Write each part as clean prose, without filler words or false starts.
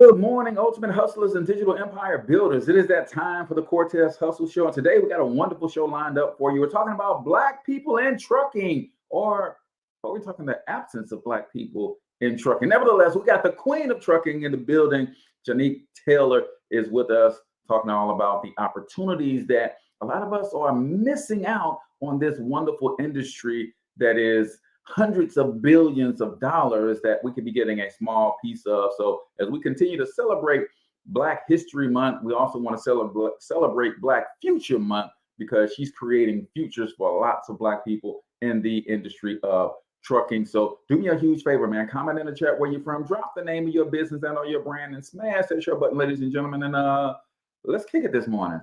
Good morning, Ultimate Hustlers and Digital Empire Builders. It is that time for the Cortez Hustle Show. And today we got a wonderful show lined up for you. We're talking about Black people in trucking, or we're talking the absence of Black people in trucking. Nevertheless, we got the queen of trucking in the building. Johnique Taylor is with us, talking all about the opportunities that a lot of us are missing out on this wonderful industry that is hundreds of billions of dollars that we could be getting a small piece of. So as we continue to celebrate Black History Month, we also want to celebrate Black Future Month, because she's creating futures for lots of Black people in the industry of trucking. So do me a huge favor, man. Comment in the chat where you're from, drop the name of your business and or your brand, and smash that share button, ladies and gentlemen. And let's kick it this morning.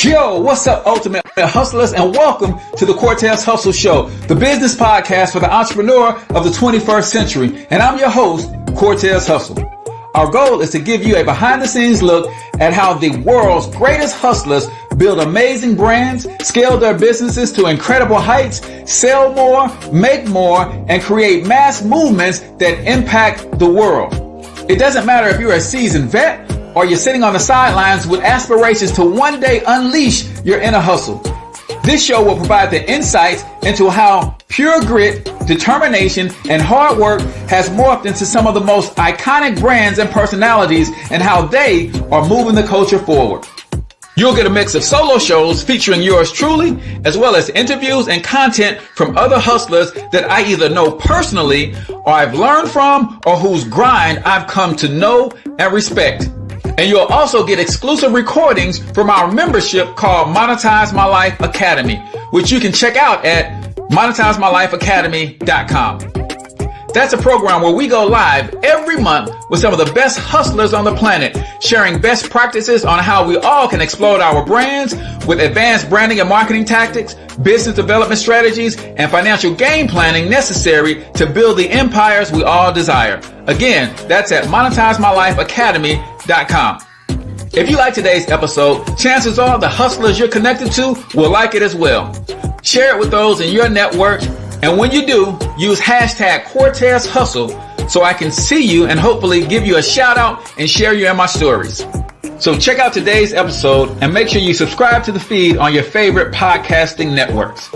Yo, what's up, Ultimate Hustlers, and welcome to the Cortez Hustle Show, the business podcast for the entrepreneur of the 21st century. And I'm your host, Cortez Hustle. Our goal is to give you a behind-the-scenes look at how the world's greatest hustlers build amazing brands, scale their businesses to incredible heights, sell more, make more, and create mass movements that impact the world. It doesn't matter if you're a seasoned vet or you're sitting on the sidelines with aspirations to one day unleash your inner hustle. This show will provide the insights into how pure grit, determination, and hard work has morphed into some of the most iconic brands and personalities, and how they are moving the culture forward. You'll get a mix of solo shows featuring yours truly, as well as interviews and content from other hustlers that I either know personally, or I've learned from, or whose grind I've come to know and respect. And you'll also get exclusive recordings from our membership called Monetize My Life Academy, which you can check out at monetizemylifeacademy.com. That's a program where we go live every month with some of the best hustlers on the planet, sharing best practices on how we all can explode our brands with advanced branding and marketing tactics, business development strategies, and financial game planning necessary to build the empires we all desire. Again, that's at monetizemylifeacademy.com. If you like today's episode, chances are the hustlers you're connected to will like it as well. Share it with those in your network. And when you do, use hashtag Cortez Hustle so I can see you and hopefully give you a shout out and share you in my stories. So check out today's episode and make sure you subscribe to the feed on your favorite podcasting networks.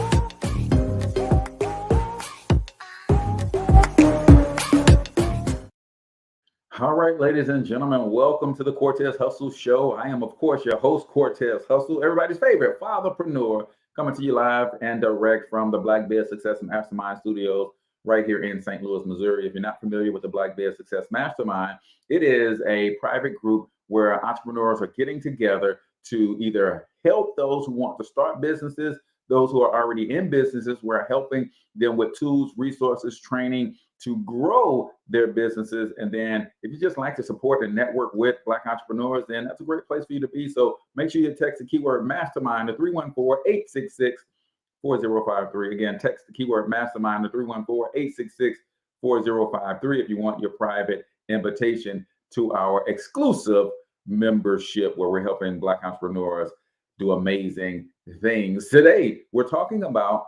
All right, ladies and gentlemen, welcome to the Cortez Hustle Show. I am, of course, your host, Cortez Hustle, everybody's favorite fatherpreneur, coming to you live and direct from the Black Bear Success Mastermind Studios right here in St. Louis, Missouri. If you're not familiar with the Black Bear Success Mastermind, it is a private group where entrepreneurs are getting together to either help those who want to start businesses, those who are already in businesses. We're helping them with tools, resources, training to grow their businesses. And then if you just like to support and network with Black entrepreneurs, then that's a great place for you to be. So make sure you text the keyword mastermind to 314-866-4053. Again, text the keyword mastermind to 314-866-4053 if you want your private invitation to our exclusive membership where we're helping Black entrepreneurs do amazing things. Today, we're talking about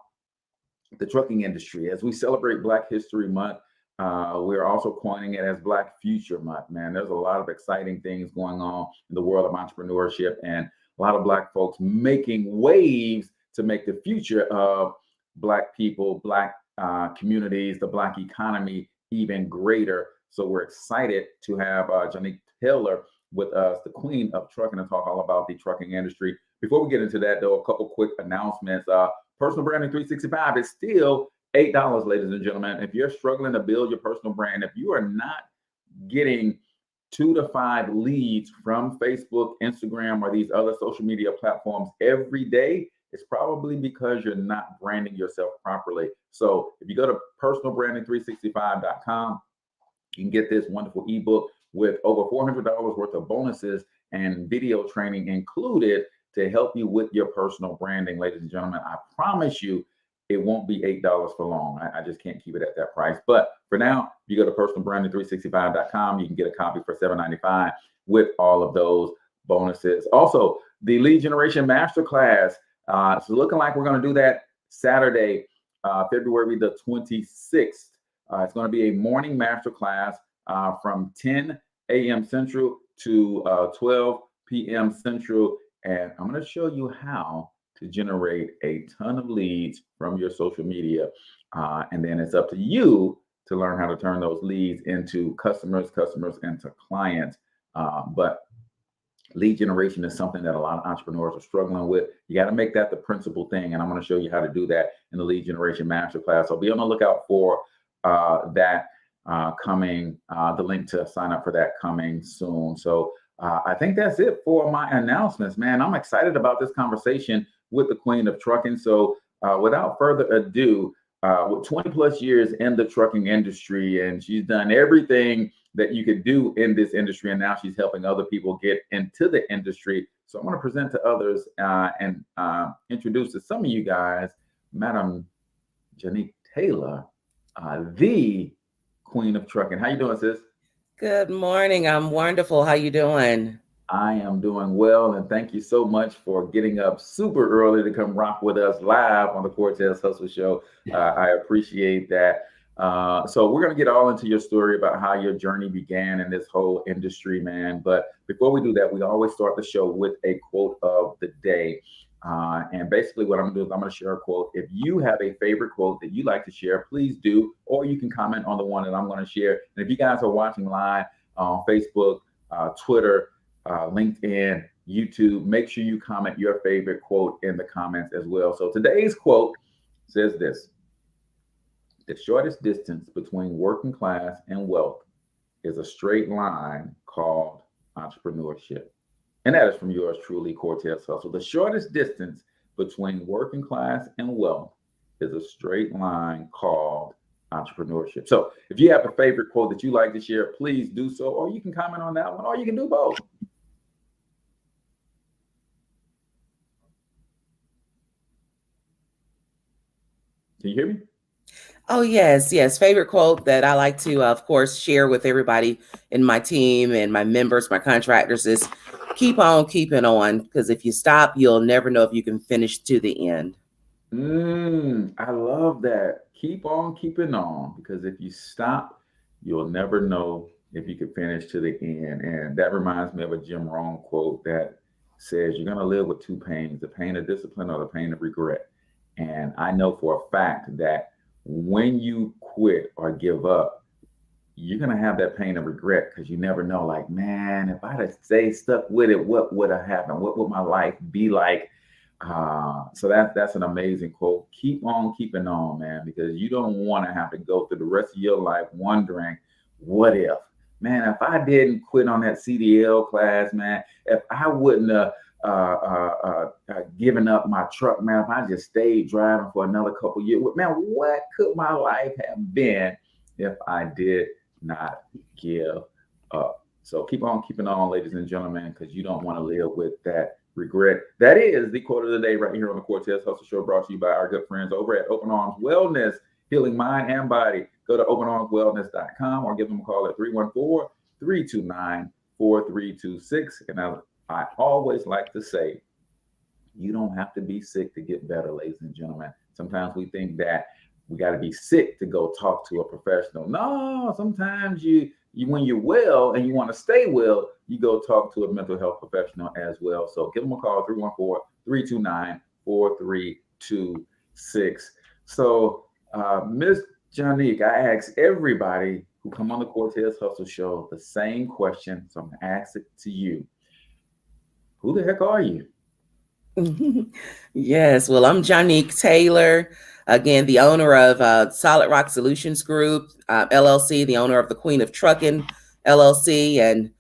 the trucking industry. As we celebrate Black History Month, we're also coining it as Black Future Month, man. There's a lot of exciting things going on in the world of entrepreneurship, and a lot of Black folks making waves to make the future of Black people, Black communities, the Black economy even greater. So we're excited to have Johnique Taylor with us, the queen of trucking, to talk all about the trucking industry. Before we get into that, though, a couple quick announcements. Personal Branding 365 is still $8, ladies and gentlemen. If you're struggling to build your personal brand, if you are not getting 2 to 5 leads from Facebook, Instagram, or these other social media platforms every day, it's probably because you're not branding yourself properly. So if you go to personalbranding365.com, you can get this wonderful ebook with over $400 worth of bonuses and video training included to help you with your personal branding, ladies and gentlemen. I promise you, it won't be $8 for long. I just can't keep it at that price. But for now, if you go to personalbranding365.com, you can get a copy for $7.95 with all of those bonuses. Also, the Lead Generation Masterclass. It's looking like we're going to do that Saturday, February the 26th. It's going to be a morning masterclass from 10 a.m. Central to 12 p.m. Central. And I'm going to show you how to generate a ton of leads from your social media. And then it's up to you to learn how to turn those leads into customers into clients. But lead generation is something that a lot of entrepreneurs are struggling with. You got to make that the principal thing. And I'm going to show you how to do that in the Lead Generation Masterclass. So be on the lookout for that coming, the link to sign up for that coming soon. So I think that's it for my announcements, man. I'm excited about this conversation with the Queen of Trucking. So without further ado, with 20 plus years in the trucking industry, and she's done everything that you could do in this industry, and now she's helping other people get into the industry. So I'm going to present to others and introduce to some of you guys, Madam Johnique Taylor, the Queen of Trucking. How you doing, sis? Good morning. I'm wonderful. How you doing? I am doing well, and thank you so much for getting up super early to come rock with us live on the Cortez Hustle Show. I appreciate that. So we're going to get all into your story about how your journey began in this whole industry, man. But before we do that, we always start the show with a quote of the day. And basically what I'm going to do is I'm going to share a quote. If you have a favorite quote that you like to share, please do, or you can comment on the one that I'm going to share. And if you guys are watching live on Facebook, Twitter, LinkedIn, YouTube, make sure you comment your favorite quote in the comments as well. So today's quote says this: the shortest distance between working class and wealth is a straight line called entrepreneurship. And that is from yours truly, Cortez Hustle. The shortest distance between working class and wealth is a straight line called entrepreneurship. So if you have a favorite quote that you like to share, please do so, or you can comment on that one, or you can do both. Can you hear me? Oh, yes. Favorite quote that I like to, of course, share with everybody in my team and my members, my contractors, is keep on keeping on, because if you stop, you'll never know if you can finish to the end. I love that. Keep on keeping on, because if you stop, you'll never know if you can finish to the end. And that reminds me of a Jim Rohn quote that says, you're going to live with two pains, the pain of discipline or the pain of regret. And I know for a fact that when you quit or give up, you're going to have that pain of regret, because you never know, like, man, if I'd have stayed stuck with it, what would have happened? What would my life be like? So that's an amazing quote. Keep on keeping on, man, because you don't want to have to go through the rest of your life wondering, what if? Man, if I didn't quit on that CDL class, man, if I wouldn't have given up my truck, man, if I just stayed driving for another couple years, man, what could my life have been if I did not give up? So keep on keeping on, ladies and gentlemen, because you don't want to live with that regret. That is the quote of the day right here on the Cortez Hustle Show, brought to you by our good friends over at Open Arms Wellness, healing mind and body. Go to openarmswellness.com or give them a call at 314-329-4326. And I always like to say, you don't have to be sick to get better, ladies and gentlemen. Sometimes we think that we got to be sick to go talk to a professional. No, sometimes you when you're well and you want to stay well, you go talk to a mental health professional as well. So give them a call, 314-329-4326. So Miss Johnique, I ask everybody who come on the Cortez Hustle Show the same question. So I'm going to ask it to you. Who the heck are you? Yes, well, I'm Johnique Taylor, again, the owner of Solid Rock Solutions Group, LLC, the owner of the Queen of Trucking, LLC, and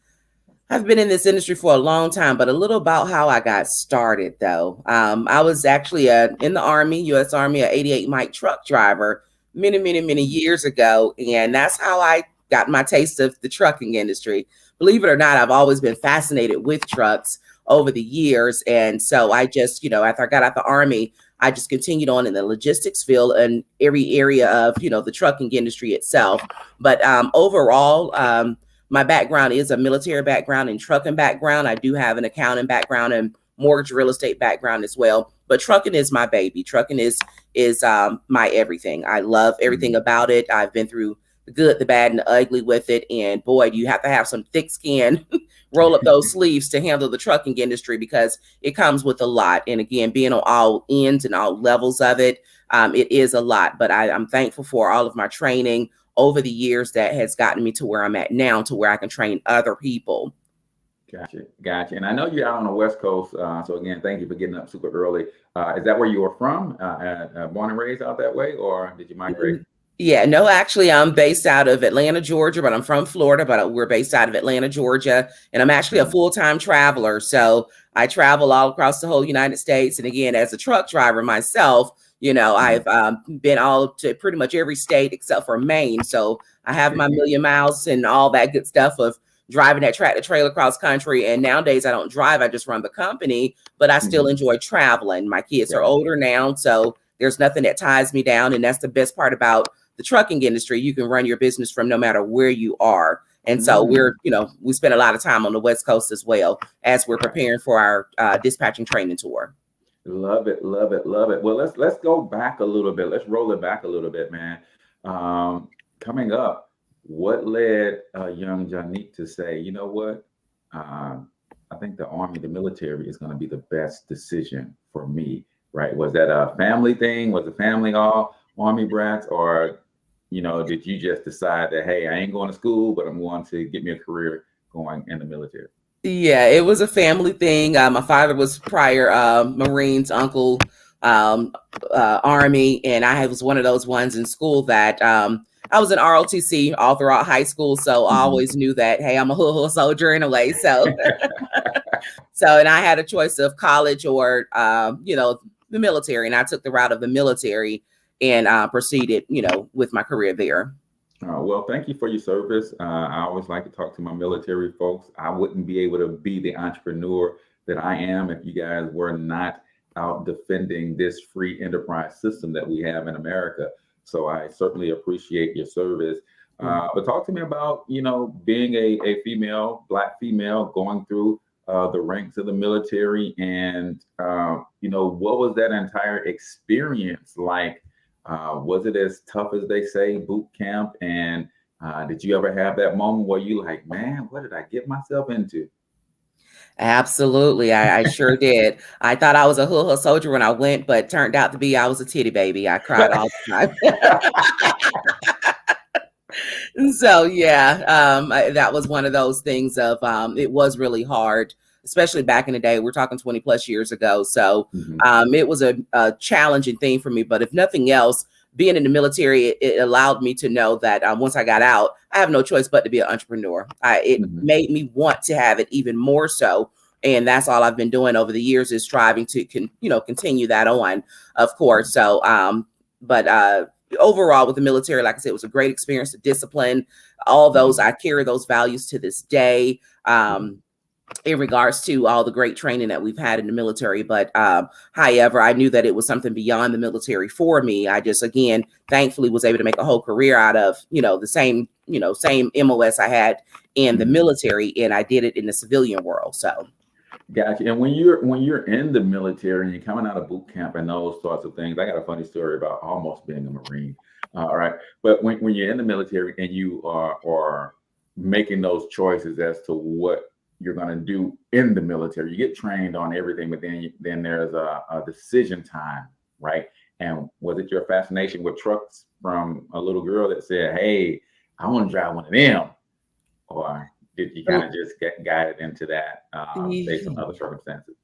I've been in this industry for a long time, but a little about how I got started, though. I was actually in the Army, U.S. Army, an 88 mic truck driver many years ago, and that's how I got my taste of the trucking industry. Believe it or not, I've always been fascinated with trucks over the years. And so I just, after I got out the Army, I just continued on in the logistics field and every area of, the trucking industry itself. But overall, my background is a military background and trucking background. I do have an accounting background and mortgage real estate background as well. But trucking is my baby. Trucking is my everything. I love everything about it. I've been through the good, the bad, and the ugly with it. And boy, do you have to have some thick skin, roll up those sleeves to handle the trucking industry, because it comes with a lot. And again, being on all ends and all levels of it, it is a lot. But I'm thankful for all of my training over the years that has gotten me to where I'm at now, to where I can train other people. Gotcha. And I know you're out on the West Coast. So again, thank you for getting up super early. Is that where you were from? Born and raised out that way, or did you migrate? Yeah, no, actually, I'm based out of Atlanta, Georgia, but I'm from Florida, but we're based out of Atlanta, Georgia. And I'm actually a full-time traveler. So I travel all across the whole United States. And again, as a truck driver myself, I've been all to pretty much every state except for Maine. So I have my million miles and all that good stuff of driving that tractor trailer across country. And nowadays I don't drive, I just run the company, but I still enjoy traveling. My kids are older now, so there's nothing that ties me down. And that's the best part about the trucking industry. You can run your business from no matter where you are. And so we spend a lot of time on the West Coast as well as we're preparing for our dispatching training tour. Love it. Well, let's go back a little bit. Let's roll it back a little bit, man. Coming up, what led young Johnique to say, you know what? I think the Army, the military is going to be the best decision for me, right? Was that a family thing? Was the family all Army brats, or did you just decide that, hey, I ain't going to school, but I'm going to get me a career going in the military? Yeah, it was a family thing. My father was prior Marines, uncle, Army, and I was one of those ones in school that I was in ROTC all throughout high school. So I always knew that, hey, I'm a hood soldier in a way. So, and I had a choice of college or, the military, and I took the route of the military and proceeded, with my career there. Well, thank you for your service. I always like to talk to my military folks. I wouldn't be able to be the entrepreneur that I am if you guys were not out defending this free enterprise system that we have in America. So I certainly appreciate your service. But talk to me about, being a female, Black female, going through the ranks of the military, and, what was that entire experience like? Was it as tough as they say, boot camp? And did you ever have that moment where you like, man, what did I get myself into? Absolutely. I sure did. I thought I was a hood soldier when I went, but turned out to be I was a titty baby. I cried all the time. So yeah, that was one of those things of it was really hard, especially back in the day. We're talking 20 plus years ago. So it was a challenging thing for me. But if nothing else, being in the military, it allowed me to know that once I got out, I have no choice but to be an entrepreneur. It made me want to have it even more so. And that's all I've been doing over the years, is striving to continue that on, of course. So but overall with the military, like I said, it was a great experience. The discipline, all those, I carry those values to this day. In regards to all the great training that we've had in the military. But however, I knew that it was something beyond the military for me. I just, again, thankfully was able to make a whole career out of, the same MOS I had in the military, and I did it in the civilian world. So. Gotcha. And when you're in the military and you're coming out of boot camp and those sorts of things, I got a funny story about almost being a Marine. All right. But when you're in the military and you are making those choices as to what you're going to do in the military, you get trained on everything, but then there's a decision time, right? And was it your fascination with trucks from a little girl that said, hey, I want to drive one of them? Or did you kind of just get guided into that based on other circumstances?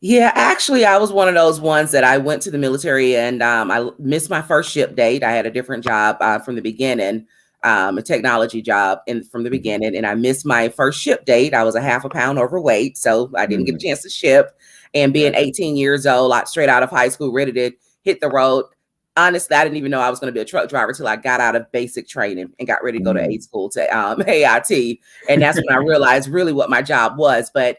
Yeah, actually, I was one of those ones that I went to the military and I missed my first ship date. I had a different job from the beginning. A technology job from the beginning, and I missed my first ship date. I was a half a pound overweight, so I didn't get a chance to ship. And being 18 years old, like straight out of high school, ready to hit the road. Honestly, I didn't even know I was going to be a truck driver till I got out of basic training and got ready to go to AIT school to AIT, and that's when I realized really what my job was. But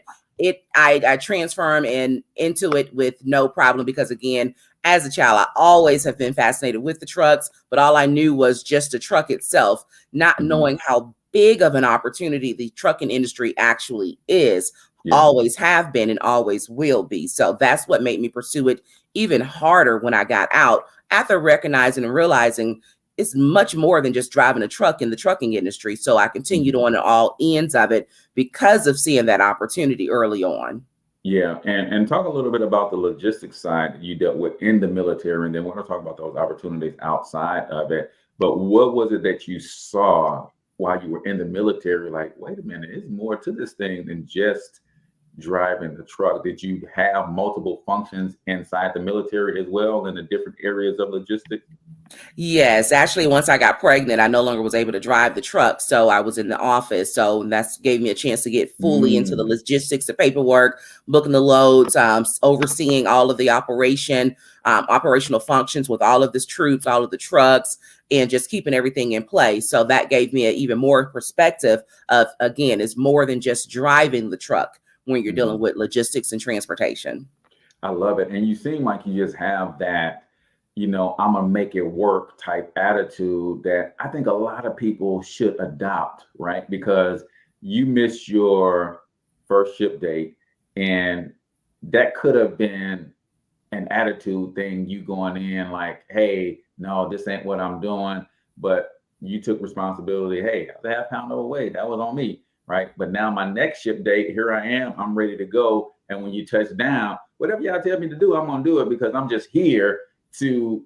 I transformed into it with no problem, because again, as a child, I always have been fascinated with the trucks, but all I knew was just the truck itself, not knowing how big of an opportunity the trucking industry actually is. always have been and always will be. So that's what made me pursue it even harder when I got out, after recognizing and realizing it's much more than just driving a truck in the trucking industry. So I continued on all ends of it because of seeing that opportunity early on. Yeah, and talk a little bit about the logistics side that you dealt with in the military, and then we're going to talk about those opportunities outside of it. But what was it that you saw while you were in the military? Like, wait a minute, there's more to this thing than just driving the truck. Did you have multiple functions inside the military as well in the different areas of logistics? Yes, actually, once I got pregnant, I no longer was able to drive the truck. So I was in the office. So that gave me a chance to get fully into the logistics, the paperwork, booking the loads, overseeing all of the operational functions with all of the troops, all of the trucks, and just keeping everything in place. So that gave me an even more perspective of, again, it's more than just driving the truck when you're dealing with logistics and transportation. I love it. And you seem like you just have that, I'm going to make it work type attitude that I think a lot of people should adopt, right? Because you missed your first ship date, and that could have been an attitude thing, you going in like, hey, no, this ain't what I'm doing. But you took responsibility. Hey, I was a half pound overweight. That was on me, right? But now my next ship date, here I am. I'm ready to go. And when you touch down, whatever y'all tell me to do, I'm going to do it because I'm just here to,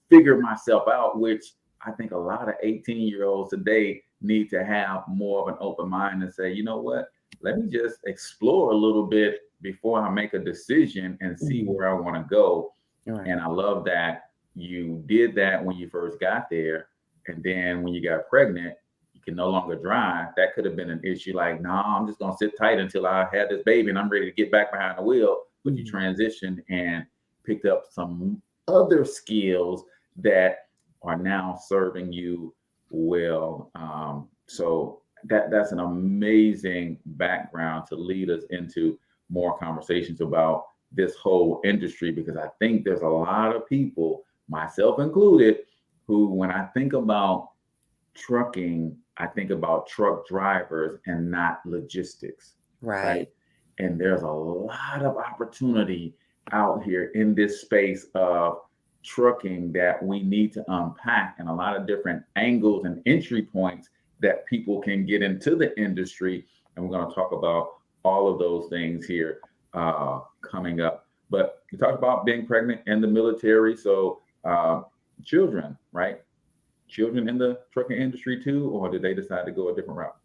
figure myself out, which I think a lot of 18-year-olds today need to have more of an open mind and say, you know what, let me just explore a little bit before I make a decision and see where I want to go. Right. And I love that you did that when you first got there. And then when you got pregnant, you can no longer drive. That could have been an issue like, no, I'm just going to sit tight until I had this baby and I'm ready to get back behind the wheel. But you transitioned and picked up some other skills that are now serving you well. So that's an amazing background to lead us into more conversations about this whole industry, because I think there's a lot of people, myself included, who, when I think about trucking, I think about truck drivers and not logistics. Right. And there's a lot of opportunity out here in this space of trucking that we need to unpack, and a lot of different angles and entry points that people can get into the industry. And we're going to talk about all of those things here coming up. But you talked about being pregnant in the military. So children, right? Children in the trucking industry too, or did they decide to go a different route?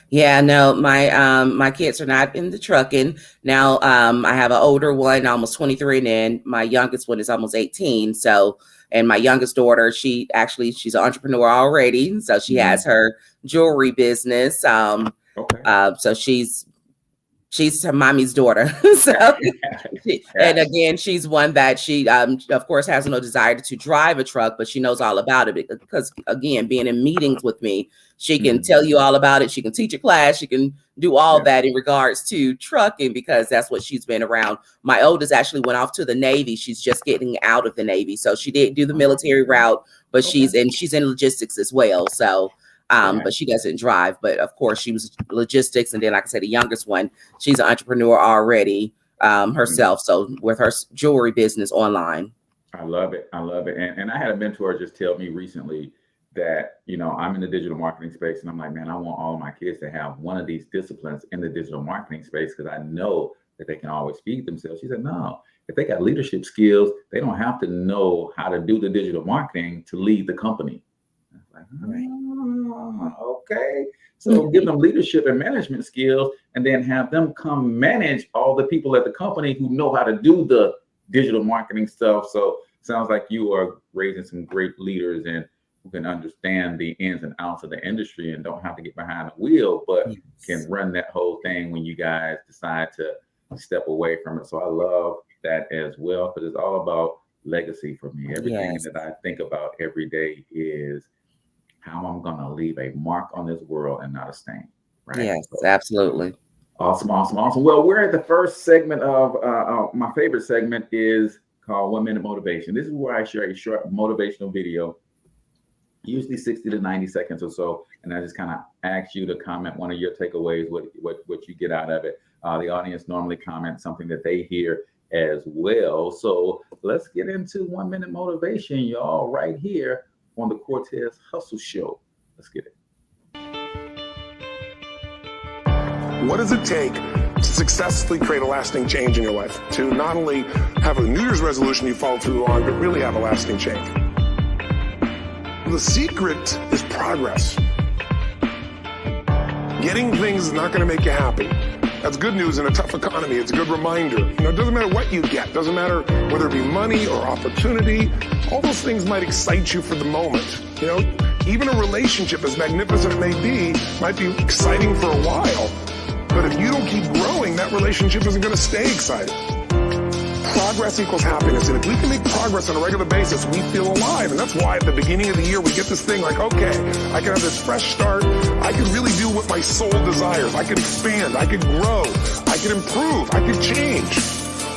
Yeah, no, my kids are not in the trucking. Now, I have an older one, almost 23, and then my youngest one is almost 18. So, and my youngest daughter, she's an entrepreneur already. So she has her jewelry business. So she's her mommy's daughter. And again, she's one that she, of course, has no desire to drive a truck, but she knows all about it because, again, being in meetings with me, she can tell you all about it. She can teach a class. She can do all that in regards to trucking because that's what she's been around. My oldest actually went off to the Navy. She's just getting out of the Navy. So she did do the military route, but she's in logistics as well. So but she doesn't drive. But of course, she was logistics. And then, like I said, the youngest one, she's an entrepreneur already herself. So with her jewelry business online. I love it. I love it. And I had a mentor just tell me recently that, I'm in the digital marketing space. And I'm like, man, I want all of my kids to have one of these disciplines in the digital marketing space because I know that they can always feed themselves. She said, no, if they got leadership skills, they don't have to know how to do the digital marketing to lead the company. I was like, okay. So give them leadership and management skills and then have them come manage all the people at the company who know how to do the digital marketing stuff. So sounds like you are raising some great leaders and who can understand the ins and outs of the industry and don't have to get behind the wheel, but can run that whole thing when you guys decide to step away from it. So I love that as well, because it's all about legacy for me. Everything that I think about every day is how I'm going to leave a mark on this world and not a stain. Right? Yes, so, absolutely. Awesome. Well, we're at the first segment of my favorite segment is called 1 Minute Motivation. This is where I share a short motivational video usually 60 to 90 seconds or so. And I just kind of ask you to comment one of your takeaways, what you get out of it. The audience normally comments something that they hear as well. So let's get into 1 minute motivation, y'all, right here on the Cortez Hustle Show. Let's get it. What does it take to successfully create a lasting change in your life? To not only have a New Year's resolution you follow through on, but really have a lasting change. The secret is progress. Getting things is not going to make you happy. That's good news in a tough economy. It's a good reminder. It doesn't matter what you get. Doesn't matter whether it be money or opportunity. All those things might excite you for the moment. Even a relationship, as magnificent it may be, might be exciting for a while. But if you don't keep growing, that relationship isn't going to stay exciting. Progress equals happiness. And if we can make progress on a regular basis, we feel alive. And that's why at the beginning of the year, we get this thing like, okay, I can have this fresh start. I can really do what my soul desires. I can expand. I can grow. I can improve. I can change.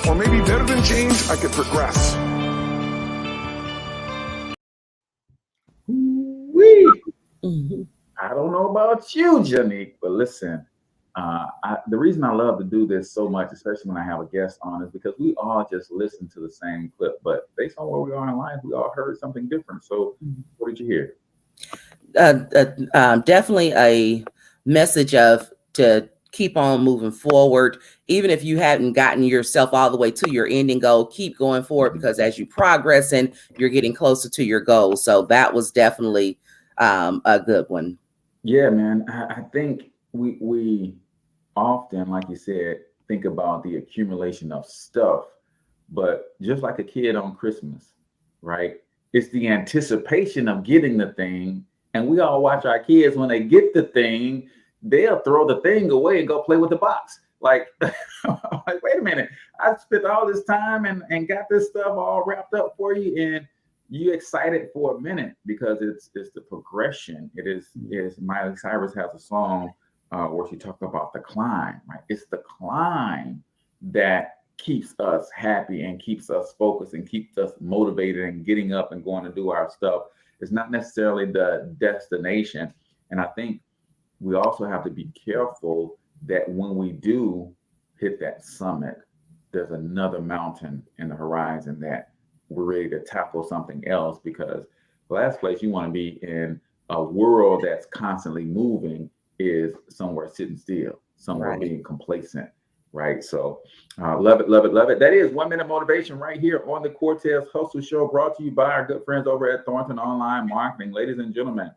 Or maybe better than change, I can progress. I don't know about you, Johnique, but listen, the reason I love to do this so much, especially when I have a guest on, is because we all just listen to the same clip, but based on where we are in life, we all heard something different. So what did you hear? Definitely a message to keep on moving forward. Even if you hadn't gotten yourself all the way to your ending goal, keep going forward, because as you progress and you're getting closer to your goal. So that was definitely a good one. Yeah, man. I think we often, like you said, think about the accumulation of stuff, but just like a kid on Christmas, right? It's the anticipation of getting the thing. And we all watch our kids when they get the thing, they'll throw the thing away and go play with the box. Like, wait a minute, I spent all this time and got this stuff all wrapped up for you, and you excited for a minute because it's the progression. It is Miley Cyrus has a song where she talks about the climb, right? It's the climb that keeps us happy and keeps us focused and keeps us motivated and getting up and going to do our stuff. It's not necessarily the destination. And I think we also have to be careful that when we do hit that summit, there's another mountain in the horizon that we're ready to tackle something else, because the last place you want to be in a world that's constantly moving is somewhere sitting still, somewhere being complacent, right? So love it, love it, love it. That is 1 minute motivation right here on the Cortez Hustle Show, brought to you by our good friends over at Thornton Online Marketing. Ladies and gentlemen,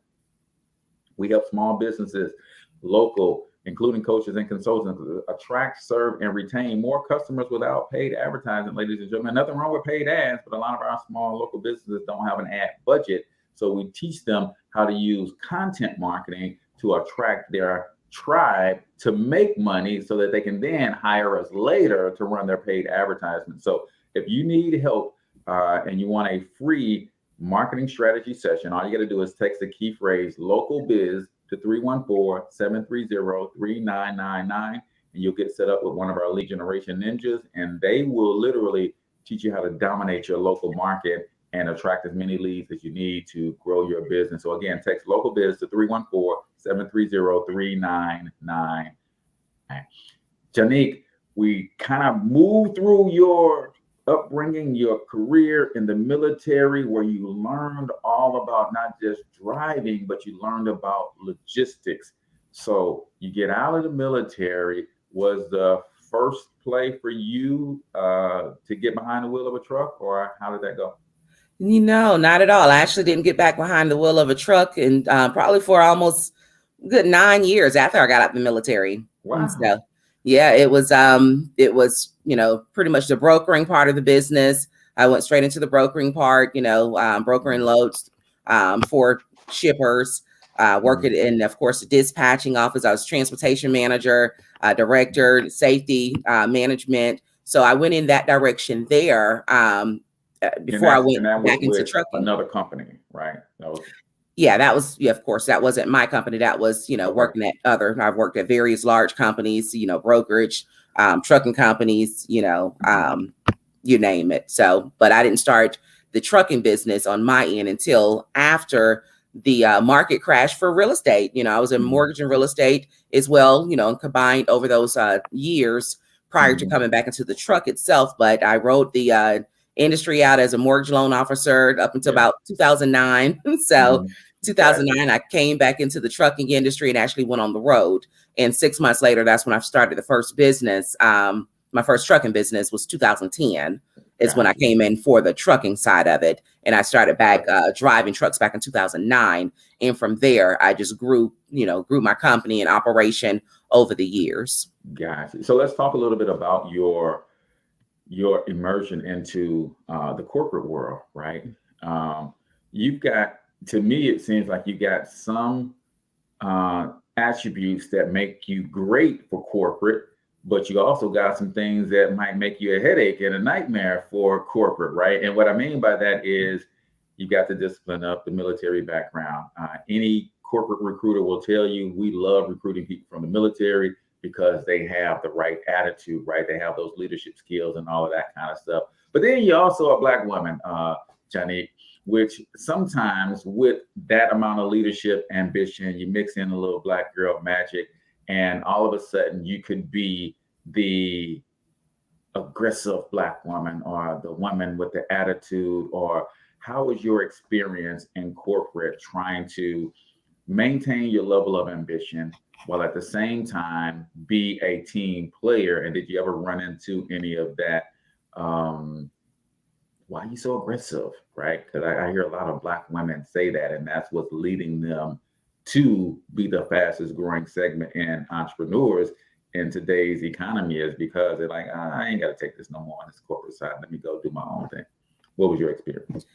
we help small businesses, local, including coaches and consultants, attract, serve, and retain more customers without paid advertising, ladies and gentlemen. Nothing wrong with paid ads, but a lot of our small local businesses don't have an ad budget. So we teach them how to use content marketing to attract their tribe to make money so that they can then hire us later to run their paid advertisements. So if you need help and you want a free marketing strategy session, all you got to do is text the key phrase local biz to 314-730-3999, and you'll get set up with one of our lead generation ninjas, and they will literally teach you how to dominate your local market and attract as many leads as you need to grow your business. So again, text local biz to 314-730-3999. Johnique, we kind of moved through your upbringing, your career in the military, where you learned all about not just driving, but you learned about logistics. So you get out of the military. Was the first play for you to get behind the wheel of a truck, or how did that go? Not at all. I actually didn't get back behind the wheel of a truck, and probably for almost good 9 years after I got out of the military. Wow. So, yeah, it was pretty much the brokering part of the business. I went straight into the brokering part, brokering loads for shippers, working in, of course, the dispatching office. I was transportation manager, director, safety management. So I went in that direction there before I went back into trucking. Another company, right? Of course, that wasn't my company. That was, working at I've worked at various large companies, brokerage, trucking companies, you name it. So, but I didn't start the trucking business on my end until after the market crash for real estate. I was in mortgage and real estate as well, combined over those years prior to coming back into the truck itself. But I rode the industry out as a mortgage loan officer up until about 2009. So 2009, I came back into the trucking industry and actually went on the road. And 6 months later, that's when I started the first business. My first trucking business was 2010 is when I came in for the trucking side of it. And I started back driving trucks back in 2009. And from there, I just grew my company and operation over the years. Gotcha. So let's talk a little bit about your immersion into the corporate world, right? You've got, to me, it seems like you got some attributes that make you great for corporate, but you also got some things that might make you a headache and a nightmare for corporate, right? And what I mean by that is you got the discipline of the military background. Any corporate recruiter will tell you we love recruiting people from the military because they have the right attitude, right? They have those leadership skills and all of that kind of stuff. But then you're also a Black woman, Johnique, which sometimes with that amount of leadership ambition, you mix in a little Black girl magic, and all of a sudden you could be the aggressive Black woman or the woman with the attitude. Or how was your experience in corporate trying to maintain your level of ambition while at the same time be a team player? And did you ever run into any of that? Why are you so aggressive, right? Because I hear a lot of Black women say that, and that's what's leading them to be the fastest growing segment in entrepreneurs in today's economy, is because they're like, I ain't got to take this no more on this corporate side. Let me go do my own thing. What was your experience?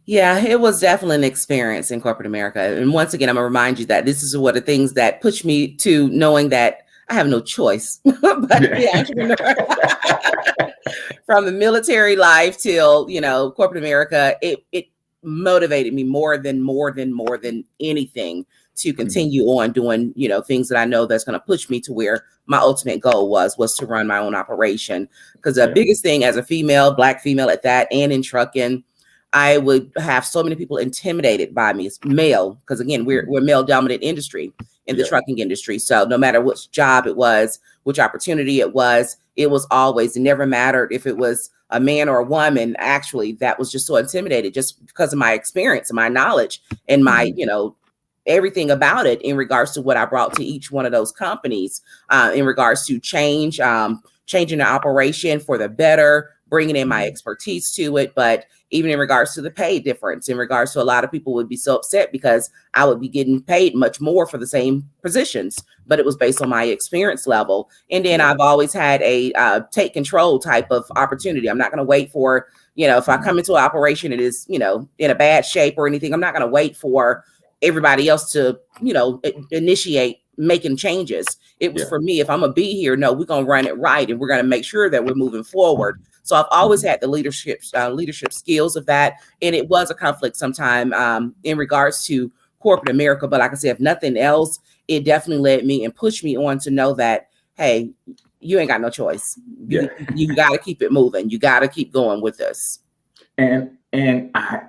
Yeah, it was definitely an experience in corporate America. And once again, I'm going to remind you that this is one of the things that pushed me to knowing that I have no choice but to be an entrepreneur. From the military life till, corporate America, it motivated me more than anything to continue on doing, things that I know that's going to push me to where my ultimate goal was to run my own operation. Because the biggest thing as a female, Black female at that, and in trucking, I would have so many people intimidated by me as male, because again, we're male dominant industry in the trucking industry. So no matter which job it was, which opportunity it was always, it never mattered if it was a man or a woman. Actually, that was just so intimidated just because of my experience and my knowledge and my, everything about it in regards to what I brought to each one of those companies, in regards to changing the operation for the better, bringing in my expertise to it. But even in regards to the pay difference, in regards to a lot of people would be so upset because I would be getting paid much more for the same positions, but it was based on my experience level. And then I've always had a take control type of opportunity. I'm not going to wait for, if I come into an operation, it is, in a bad shape or anything, I'm not going to wait for everybody else to, initiate making changes. It was for me, if I'm going to be here, no, we're going to run it right. And we're going to make sure that we're moving forward. So I've always had the leadership skills of that. And it was a conflict sometime in regards to corporate America. But like I said, if nothing else, it definitely led me and pushed me on to know that, hey, you ain't got no choice. You got to keep it moving. You got to keep going with this. And I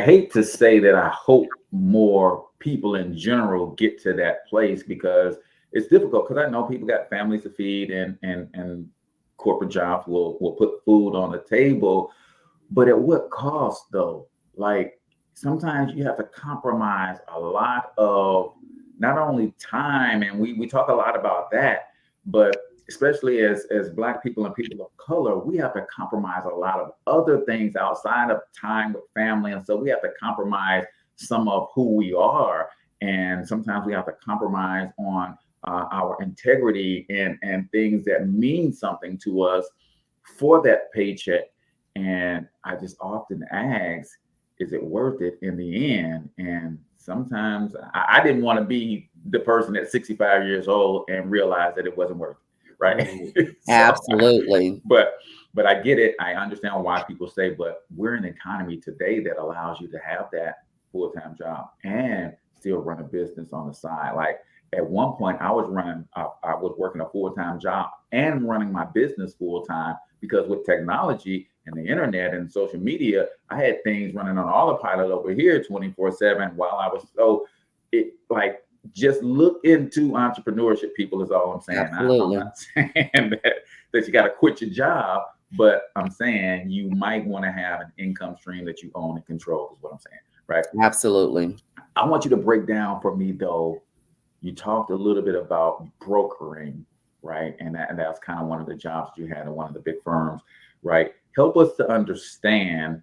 hate to say that I hope more people in general get to that place, because it's difficult, because I know people got families to feed and corporate jobs will put food on the table. But at what cost though? Like sometimes you have to compromise a lot of not only time, and we talk a lot about that, but especially as Black people and people of color, we have to compromise a lot of other things outside of time with family. And so we have to compromise some of who we are. And sometimes we have to compromise on our integrity and things that mean something to us for that paycheck. And I just often ask, is it worth it in the end? And sometimes I didn't want to be the person at 65 years old and realize that it wasn't worth it. Right. Absolutely. But I get it. I understand why people say, but we're in an economy today that allows you to have that full-time job and still run a business on the side. Like, At one point, I was working a full-time job and running my business full-time, because with technology and the internet and social media, I had things running on autopilot over here 24/7 while I was, so it like, just look into entrepreneurship, people, is all I'm saying. Absolutely. I'm not saying that you got to quit your job, but I'm saying you might want to have an income stream that you own and control, is what I'm saying, right? Absolutely. I want you to break down for me, though. You talked a little bit about brokering, right? And that's kind of one of the jobs you had in one of the big firms, right? Help us to understand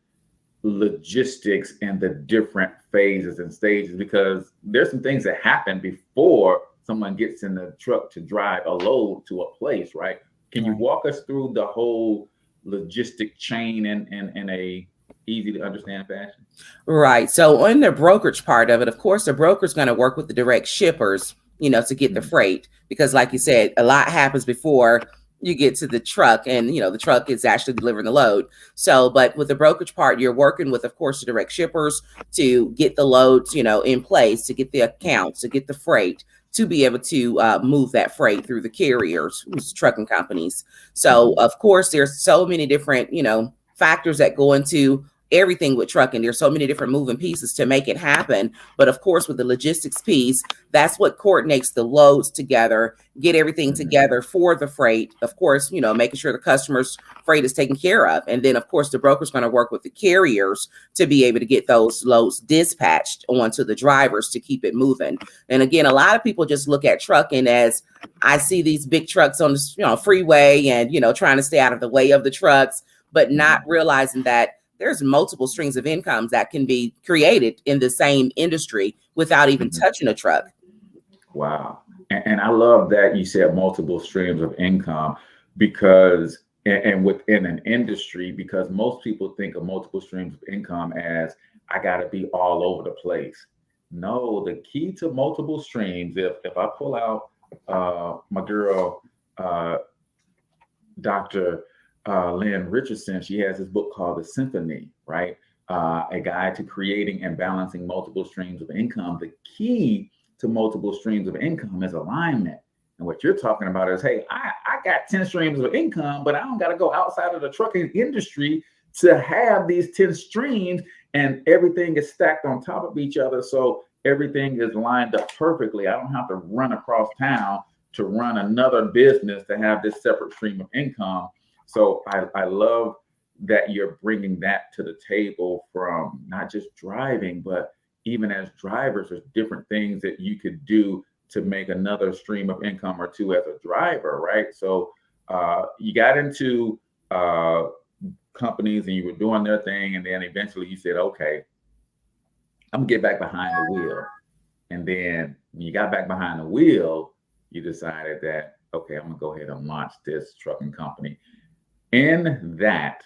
logistics and the different phases and stages, because there's some things that happen before someone gets in the truck to drive a load to a place, right? Can you walk us through the whole logistic chain in a easy to understand fashion? Right. So on the brokerage part of it, of course, the broker's going to work with the direct shippers, to get the freight, because like you said, a lot happens before you get to the truck, and the truck is actually delivering the load. So, but with the brokerage part, you're working with, of course, the direct shippers to get the loads, in place, to get the accounts, to get the freight, to be able to move that freight through the carriers, who's trucking companies. So, of course, there's so many different, factors that go into everything with trucking. There's so many different moving pieces to make it happen. But of course, with the logistics piece, that's what coordinates the loads together, get everything together for the freight. Of course, making sure the customer's freight is taken care of. And then, of course, the broker's going to work with the carriers to be able to get those loads dispatched onto the drivers to keep it moving. And again, a lot of people just look at trucking as, I see these big trucks on the freeway and, trying to stay out of the way of the trucks, but not realizing that there's multiple streams of incomes that can be created in the same industry without even touching a truck. Wow. And I love that you said multiple streams of income, because, and within an industry, because most people think of multiple streams of income as, I got to be all over the place. No, the key to multiple streams, if I pull out my girl, Dr. Lynn Richardson, she has this book called The Symphony, right? A guide to creating and balancing multiple streams of income. The key to multiple streams of income is alignment. And what you're talking about is, hey, I got 10 streams of income, but I don't got to go outside of the trucking industry to have these 10 streams, and everything is stacked on top of each other. So everything is lined up perfectly. I don't have to run across town to run another business to have this separate stream of income. So I love that you're bringing that to the table, from not just driving, but even as drivers, there's different things that you could do to make another stream of income or two as a driver, right? So you got into companies and you were doing their thing, and then eventually you said, okay, I'm gonna get back behind the wheel. And then when you got back behind the wheel, you decided that, okay, I'm gonna go ahead and launch this trucking company. In that,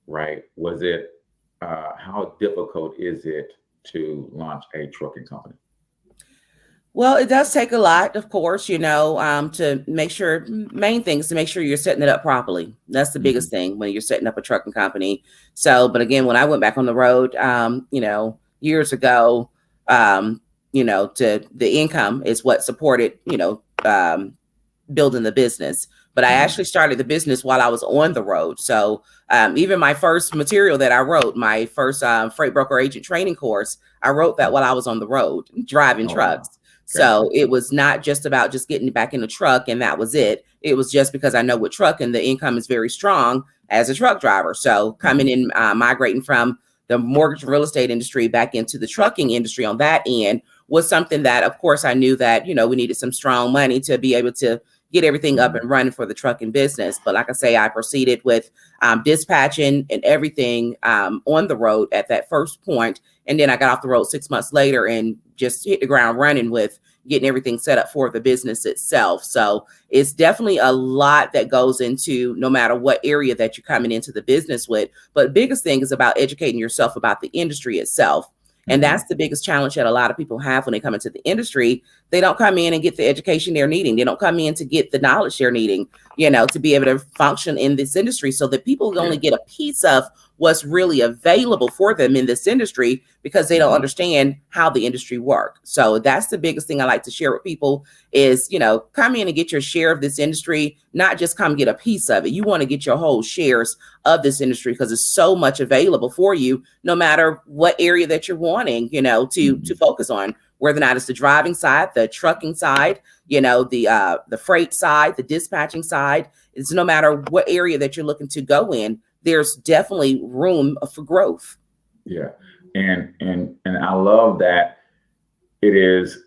right, was it, how difficult is it to launch a trucking company? Well, it does take a lot, of course, to make sure, main thing is to make sure you're setting it up properly. That's the biggest thing when you're setting up a trucking company. So, but again, when I went back on the road, years ago, to the income is what supported, building the business. But I actually started the business while I was on the road. So even my first material that I wrote, my first freight broker agent training course, I wrote that while I was on the road driving trucks. Wow. So it was not just about just getting back in the truck and that was it. It was just because I know with trucking, the income is very strong as a truck driver. So coming in, migrating from the mortgage real estate industry back into the trucking industry on that end was something that, of course, I knew that, we needed some strong money to be able to get everything up and running for the trucking business. But like I say, I proceeded with dispatching and everything on the road at that first point. And then I got off the road 6 months later and just hit the ground running with getting everything set up for the business itself. So it's definitely a lot that goes into no matter what area that you're coming into the business with. But the biggest thing is about educating yourself about the industry itself. And that's the biggest challenge that a lot of people have when they come into the industry. They don't come in and get the education they're needing. They don't come in to get the knowledge they're needing, to be able to function in this industry, so that people only get a piece of what's really available for them in this industry because they don't understand how the industry works. So that's the biggest thing I like to share with people is, come in and get your share of this industry, not just come get a piece of it. You want to get your whole shares of this industry because there's so much available for you, no matter what area that you're wanting, to focus on, whether or not it's the driving side, the trucking side, the freight side, the dispatching side. It's no matter what area that you're looking to go in, there's definitely room for growth. Yeah. And I love that it is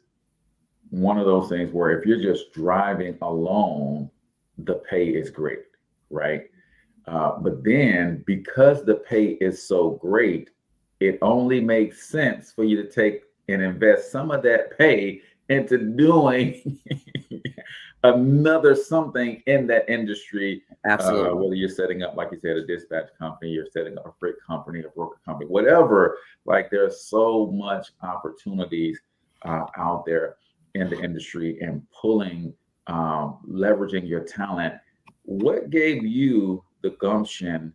one of those things where if you're just driving alone, the pay is great, right? But then because the pay is so great, it only makes sense for you to take and invest some of that pay into doing another something in that industry. Absolutely. Whether you're setting up, like you said, a dispatch company, you're setting up a freight company, a broker company, whatever. Like there's so much opportunities out there in the industry and pulling, leveraging your talent. What gave you the gumption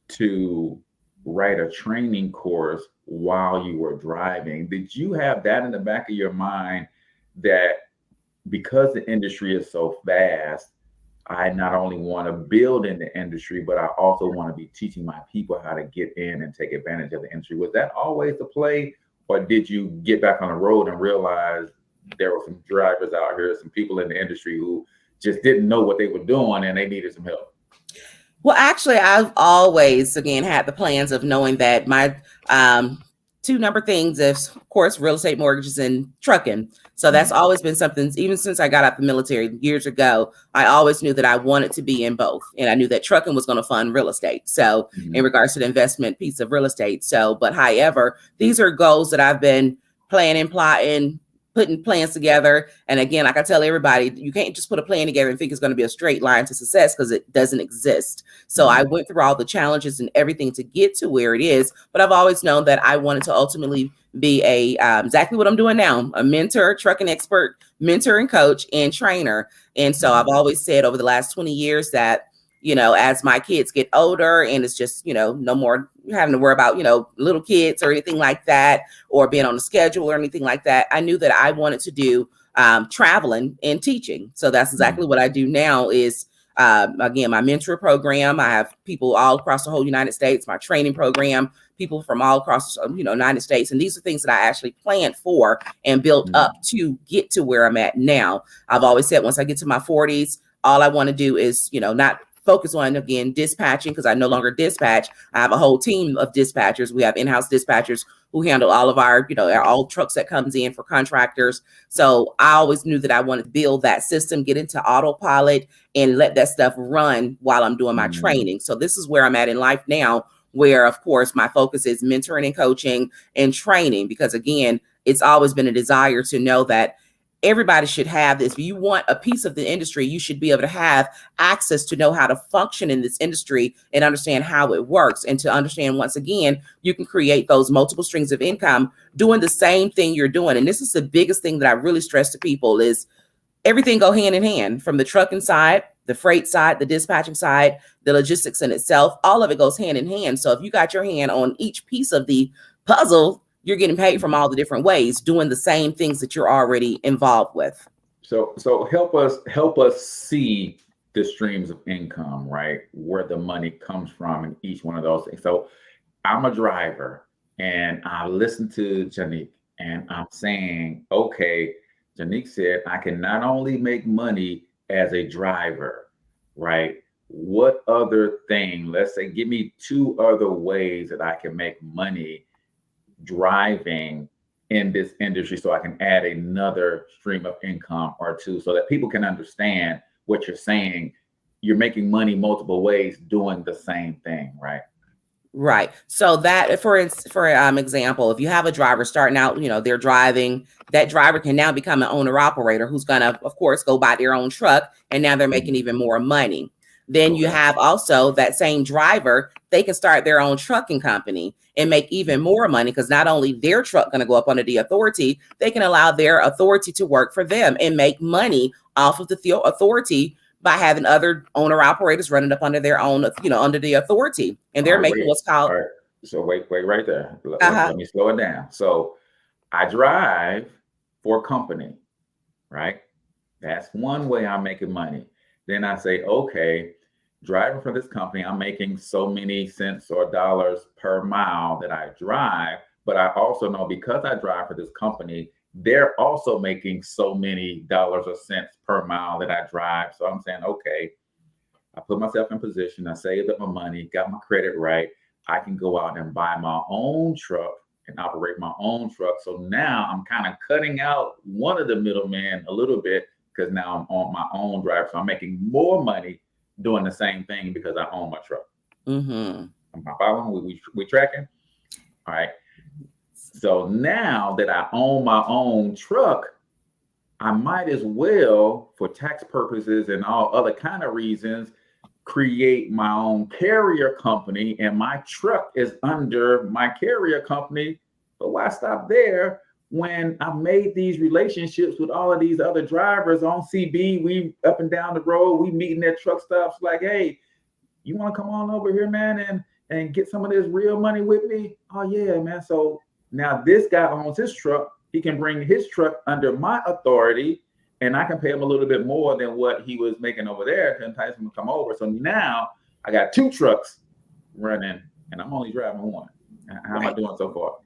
to write a training course while you were driving? Did you have that in the back of your mind that because the industry is so vast, I not only want to build in the industry, but I also want to be teaching my people how to get in and take advantage of the industry? Was that always the play, or did you get back on the road and realize there were some drivers out here, some people in the industry who just didn't know what they were doing and they needed some help? Well, actually, I've always, again, had the plans of knowing that my two number things is, of course, real estate, mortgages, and trucking. So that's always been something, even since I got out the military years ago, I always knew that I wanted to be in both. And I knew that trucking was going to fund real estate. So in regards to the investment piece of real estate. So, but however, these are goals that I've been planning, plotting, putting plans together. And again, like I tell everybody, you can't just put a plan together and think it's going to be a straight line to success because it doesn't exist. So I went through all the challenges and everything to get to where it is. But I've always known that I wanted to ultimately be a exactly what I'm doing now, a mentor, trucking expert, mentor and coach and trainer. And so I've always said over the last 20 years that, as my kids get older and it's just, no more having to worry about, little kids or anything like that, or being on a schedule or anything like that, I knew that I wanted to do traveling and teaching. So that's exactly what I do now is, again, my mentor program. I have people all across the whole United States, my training program, people from all across, United States. And these are things that I actually planned for and built up to get to where I'm at now. I've always said once I get to my 40s, all I want to do is, not focus on, again, dispatching because I no longer dispatch. I have a whole team of dispatchers. We have in-house dispatchers who handle all of our, all trucks that comes in for contractors. So I always knew that I wanted to build that system, get into autopilot and let that stuff run while I'm doing my training. So this is where I'm at in life now, where of course my focus is mentoring and coaching and training, because again, it's always been a desire to know that everybody should have this. If you want a piece of the industry, you should be able to have access to know how to function in this industry and understand how it works. And to understand, once again, you can create those multiple streams of income doing the same thing you're doing. And this is the biggest thing that I really stress to people is everything go hand in hand, from the trucking side, the freight side, the dispatching side, the logistics in itself. All of it goes hand in hand. So if you got your hand on each piece of the puzzle, you're getting paid from all the different ways, doing the same things that you're already involved with. So help us see the streams of income, right? Where the money comes from in each one of those things. So I'm a driver and I listen to Johnique and I'm saying, okay, Johnique said I can not only make money as a driver, right? What other thing, let's say, give me two other ways that I can make money driving in this industry so I can add another stream of income or two, so that people can understand what you're saying. You're making money multiple ways doing the same thing, right? Right. So that, for example, if you have a driver starting out, they're driving, that driver can now become an owner operator who's going to, of course, go buy their own truck. And now they're making even more money. Then you have also that same driver, they can start their own trucking company and make even more money, because not only their truck going to go up under the authority, they can allow their authority to work for them and make money off of the authority by having other owner operators running up under their own, under the authority, and they're making what's called. All right. So wait right there. Uh-huh. Let me slow it down. So I drive for a company, right? That's one way I'm making money. Then I say, okay, driving for this company, I'm making so many cents or dollars per mile that I drive. But I also know because I drive for this company, they're also making so many dollars or cents per mile that I drive. So I'm saying, okay, I put myself in position. I saved up my money, got my credit right. I can go out and buy my own truck and operate my own truck. So now I'm kind of cutting out one of the middlemen a little bit because now I'm on my own drive. So I'm making more money doing the same thing because I own my truck. Mm-hmm. Am I following? We tracking? All right. So now that I own my own truck, I might as well, for tax purposes and all other kind of reasons, create my own carrier company, and my truck is under my carrier company. But why stop there when I made these relationships with all of these other drivers on CB? We up and down the road, we meeting at truck stops like, hey, you want to come on over here, man, and get some of this real money with me? Oh yeah, man. So now this guy owns his truck. He can bring his truck under my authority, and I can pay him a little bit more than what he was making over there to entice him to come over. So now I got two trucks running, and I'm only driving one. How am I doing so far?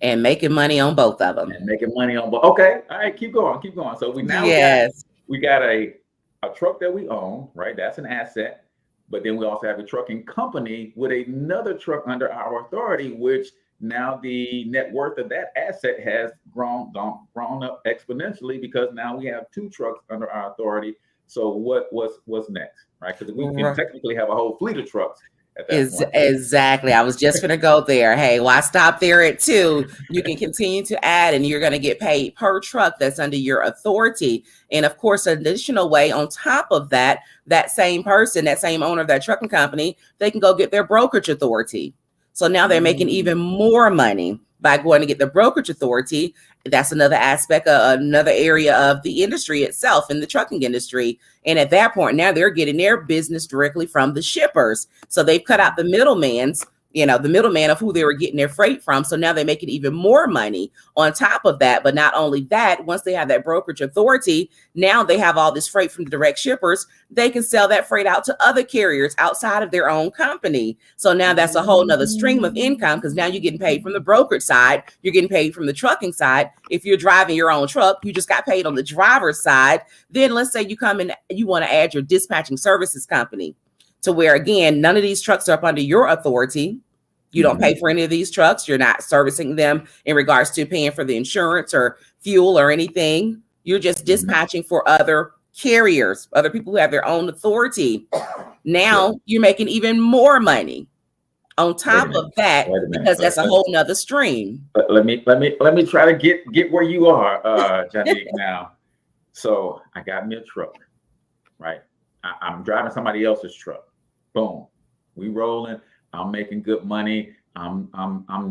And making money on both of them. And making money on both. Okay, all right, keep going. So we got a truck that we own, right? That's an asset. But then we also have a trucking company with another truck under our authority, which now the net worth of that asset has grown up exponentially because now we have two trucks under our authority. So what's next, right? Because we can technically have a whole fleet of trucks at that point. Exactly. I was just going to go there. Hey, why stop there at 2? You can continue to add, and you're going to get paid per truck that's under your authority. And of course, an additional way on top of that, that same person, that same owner of that trucking company, they can go get their brokerage authority. So now they're making even more money by going to get the brokerage authority. That's another aspect, another area of the industry itself, in the trucking industry. And at that point, now they're getting their business directly from the shippers. So they've cut out the middleman's, the middleman of who they were getting their freight from. So now they're making even more money on top of that. But not only that, once they have that brokerage authority, now they have all this freight from the direct shippers. They can sell that freight out to other carriers outside of their own company. So now that's a whole nother stream of income, because now you're getting paid from the brokerage side. You're getting paid from the trucking side. If you're driving your own truck, you just got paid on the driver's side. Then let's say you come in, you want to add your dispatching services company, to where, again, none of these trucks are up under your authority. You don't pay for any of these trucks. You're not servicing them in regards to paying for the insurance or fuel or anything. You're just dispatching for other carriers, other people who have their own authority. Now you're making even more money on top of that, because that's a whole nother stream. But let me try to get where you are, Johnique. Now, so I got me a truck, right? I'm driving somebody else's truck. Boom, we rolling. I'm making good money. I'm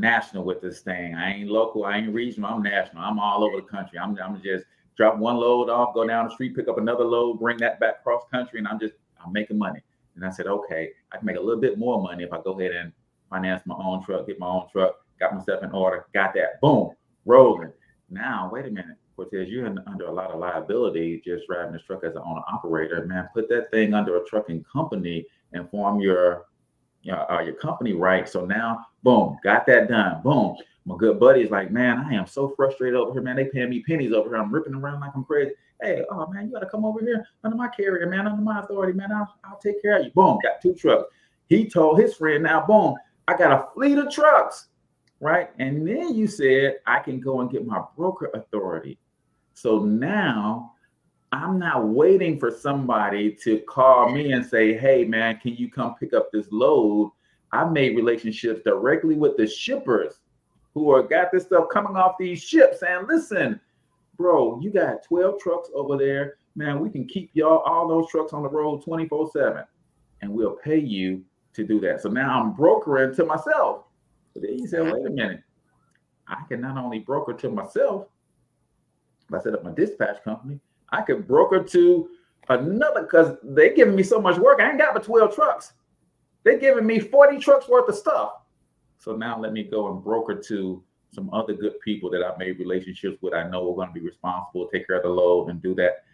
national with this thing. I ain't local. I ain't regional. I'm national. I'm all over the country. I'm just drop one load off, go down the street, pick up another load, bring that back cross country, and I'm making money. And I said, okay, I can make a little bit more money if I go ahead and finance my own truck, get my own truck, got myself in order, got that, boom, rolling. Now, wait a minute, Cortez, you're under a lot of liability just driving this truck as an owner operator. Man, put that thing under a trucking company and form your company right. So now, boom, got that done. Boom. My good buddy is like, man, I am so frustrated over here, man. They paying me pennies over here. I'm ripping around like I'm crazy. Hey, oh man, you got to come over here under my carrier, man, under my authority, man. I'll take care of you. Boom, got 2 trucks. He told his friend, now, boom, I got a fleet of trucks, right? And then you said I can go and get my broker authority. So now I'm not waiting for somebody to call me and say, hey, man, can you come pick up this load? I've made relationships directly with the shippers who are got this stuff coming off these ships, saying, listen, bro, you got 12 trucks over there. Man, we can keep all those trucks on the road 24/7, and we'll pay you to do that. So now I'm brokering to myself. But then you said, wait a minute, I can not only broker to myself, if I set up my dispatch company, I could broker to because they're giving me so much work. I ain't got but 12 trucks. They're giving me 40 trucks worth of stuff. So now let me go and broker to some other good people that I've made relationships with. I know we're going to be responsible, take care of the load and do that.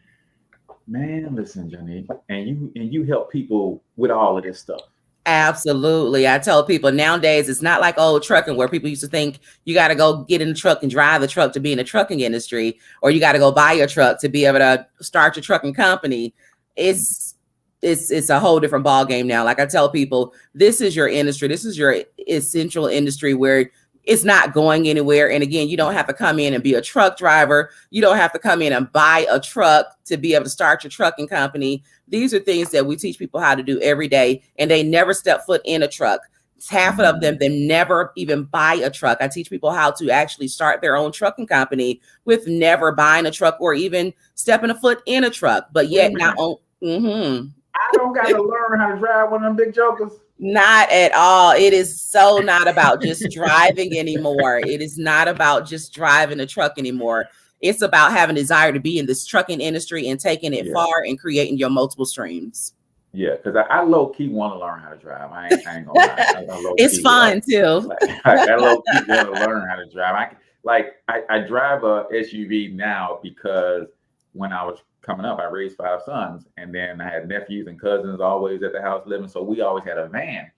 Man, listen, Johnique, and you help people with all of this stuff. Absolutely. I tell people nowadays, it's not like old trucking where people used to think you got to go get in the truck and drive the truck to be in the trucking industry, or you got to go buy your truck to be able to start your trucking company. It's a whole different ball game now. Like I tell people, this is your industry. This is your essential industry where it's not going anywhere. And again, you don't have to come in and be a truck driver. You don't have to come in and buy a truck to be able to start your trucking company. These are things that we teach people how to do every day, and they never step foot in a truck. Half of them, they never even buy a truck. I teach people how to actually start their own trucking company with never buying a truck or even stepping a foot in a truck, but yet not on. I don't got to learn how to drive one of them big jokers. Not at all. It is so not about just driving anymore. It is not about just driving a truck anymore. It's about having a desire to be in this trucking industry and taking it far and creating your multiple streams. Yeah, because I low key want to learn how to drive. I ain't gonna lie. It's fun too. I low key want to learn how to drive. I drive a SUV now because when I was coming up, I raised 5 sons, and then I had nephews and cousins always at the house living. So we always had a van,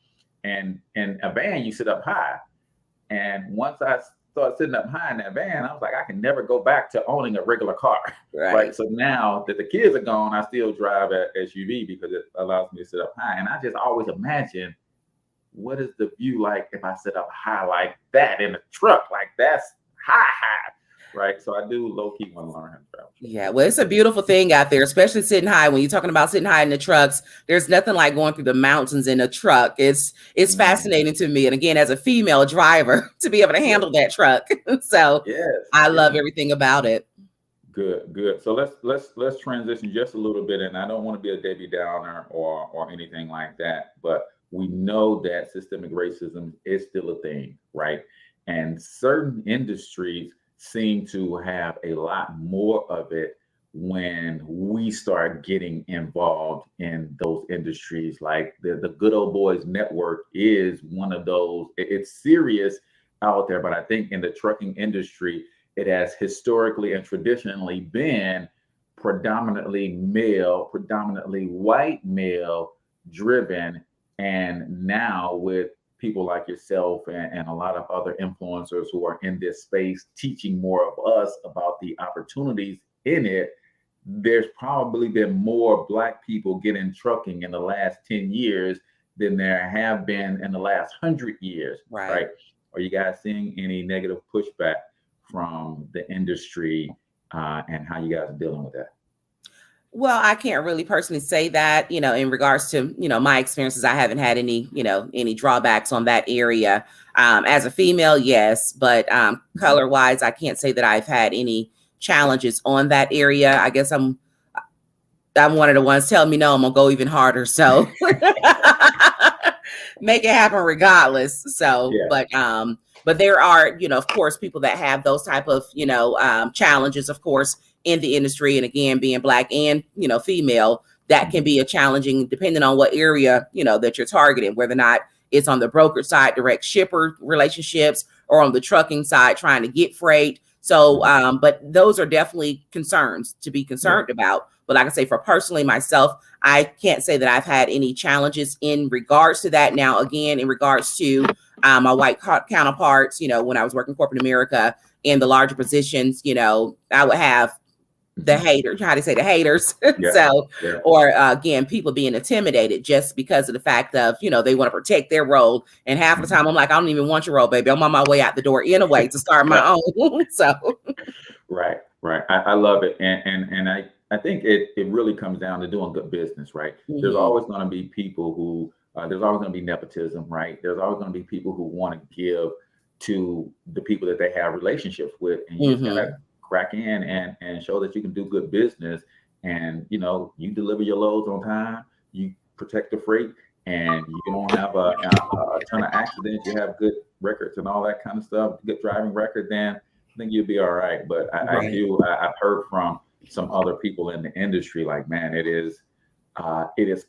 and in a van you sit up high. And once I started sitting up high in that van, I was like, I can never go back to owning a regular car. Right. So now that the kids are gone, I still drive an SUV because it allows me to sit up high. And I just always imagine, what is the view like if I sit up high like that in a truck? Like that's high. Right. So I do low key want to learn how to drive. Yeah. Well, it's a beautiful thing out there, especially sitting high. When you're talking about sitting high in the trucks, there's nothing like going through the mountains in a truck. It's fascinating to me. And again, as a female driver, to be able to handle that truck. So I love everything about it. Good. So let's transition just a little bit. And I don't want to be a Debbie Downer or anything like that, but we know that systemic racism is still a thing, right? And certain industries seem to have a lot more of it when we start getting involved in those industries. Like the Good Old Boys Network is one of those. It's serious out there, but I think in the trucking industry, it has historically and traditionally been predominantly male, predominantly white male driven. And now with people like yourself and a lot of other influencers who are in this space teaching more of us about the opportunities in it, there's probably been more Black people getting trucking in the last 10 years than there have been in the last 100 years. Right? Are you guys seeing any negative pushback from the industry and how you guys are dealing with that? Well, I can't really personally say that, in regards to, my experiences, I haven't had any, any drawbacks on that area. As a female, yes, but color wise, I can't say that I've had any challenges on that area. I guess I'm one of the ones telling me no, I'm gonna go even harder. So make it happen regardless. So, but there are, of course, people that have those type of, challenges, of course, in the industry. And again, being Black and, female, that can be a challenging, depending on what area, that you're targeting, whether or not it's on the broker side, direct shipper relationships, or on the trucking side, trying to get freight. So, but those are definitely concerns to be concerned about. But like I say, for personally myself, I can't say that I've had any challenges in regards to that. Now, again, in regards to my white counterparts, when I was working corporate America in the larger positions, I would have the haters, or again, people being intimidated just because of the fact of, they want to protect their role. And half the time I'm like, I don't even want your role, baby. I'm on my way out the door anyway to start my own. So right. I love it. And I think it really comes down to doing good business, right? There's always going to be people who there's always going to be nepotism, right? There's always going to be people who want to give to the people that they have relationships with, and you just gotta crack in and show that you can do good business, and you deliver your loads on time, you protect the freight, and you don't have a ton of accidents, you have good records and all that kind of stuff, good driving record, then I think you'll be all right. But I've heard from some other people in the industry, like, man, it is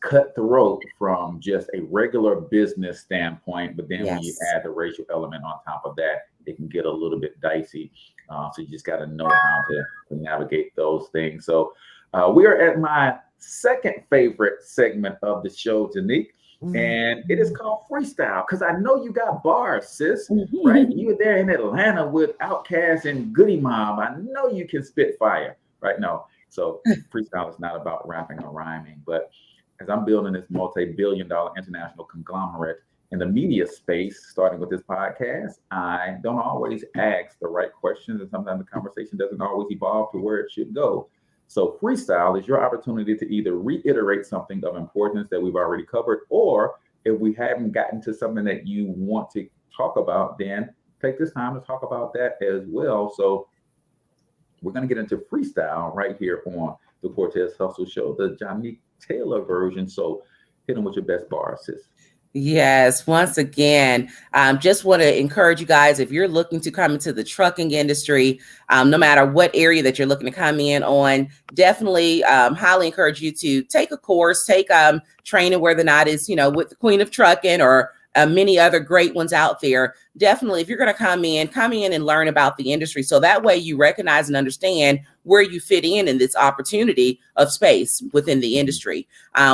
cutthroat from just a regular business standpoint, but then when you add the racial element on top of that, it can get a little bit dicey. So you just got to know how to navigate those things. So we are at my second favorite segment of the show, Johnique, and it is called freestyle, because I know you got bars, sis, right? You were there in Atlanta with Outkast and Goody Mob. I know you can spit fire, right? No. So freestyle is not about rapping or rhyming, but as I'm building this multi-billion-dollar international conglomerate in the media space, starting with this podcast, I don't always ask the right questions, and sometimes the conversation doesn't always evolve to where it should go. So freestyle is your opportunity to either reiterate something of importance that we've already covered, or if we haven't gotten to something that you want to talk about, then take this time to talk about that as well. So we're going to get into freestyle right here on the Cortez Hustle Show, the Johnique Taylor version. So hit them with your best bars, sis. Yes, once again, just want to encourage you guys, if you're looking to come into the trucking industry, no matter what area that you're looking to come in on, definitely highly encourage you to take a course, take training, whether or not it's, with the Queen of Trucking or many other great ones out there. Definitely, if you're going to come in and learn about the industry. So that way you recognize and understand where you fit in this opportunity of space within the industry.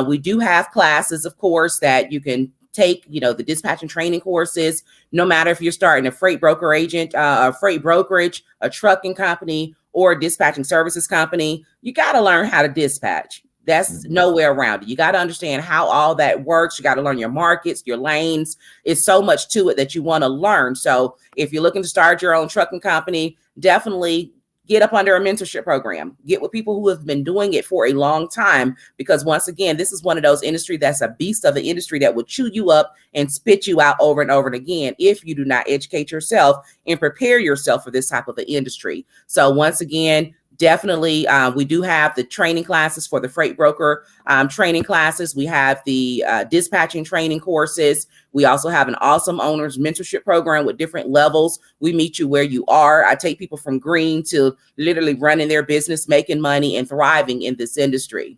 We do have classes, of course, that you can take, the dispatching training courses, no matter if you're starting a freight broker agent, a freight brokerage, a trucking company, or a dispatching services company. You got to learn how to dispatch. That's nowhere around it. You got to understand how all that works. You got to learn your markets, your lanes. It's so much to it that you want to learn. So if you're looking to start your own trucking company, definitely get up under a mentorship program. Get with people who have been doing it for a long time, because once again, this is one of those industry that's a beast of the industry that will chew you up and spit you out over and over and again if you do not educate yourself and prepare yourself for this type of an industry. So once again, definitely, we do have the training classes for the freight broker training classes. We have the dispatching training courses. We also have an awesome owner's mentorship program with different levels. We meet you where you are. I take people from green to literally running their business, making money, and thriving in this industry.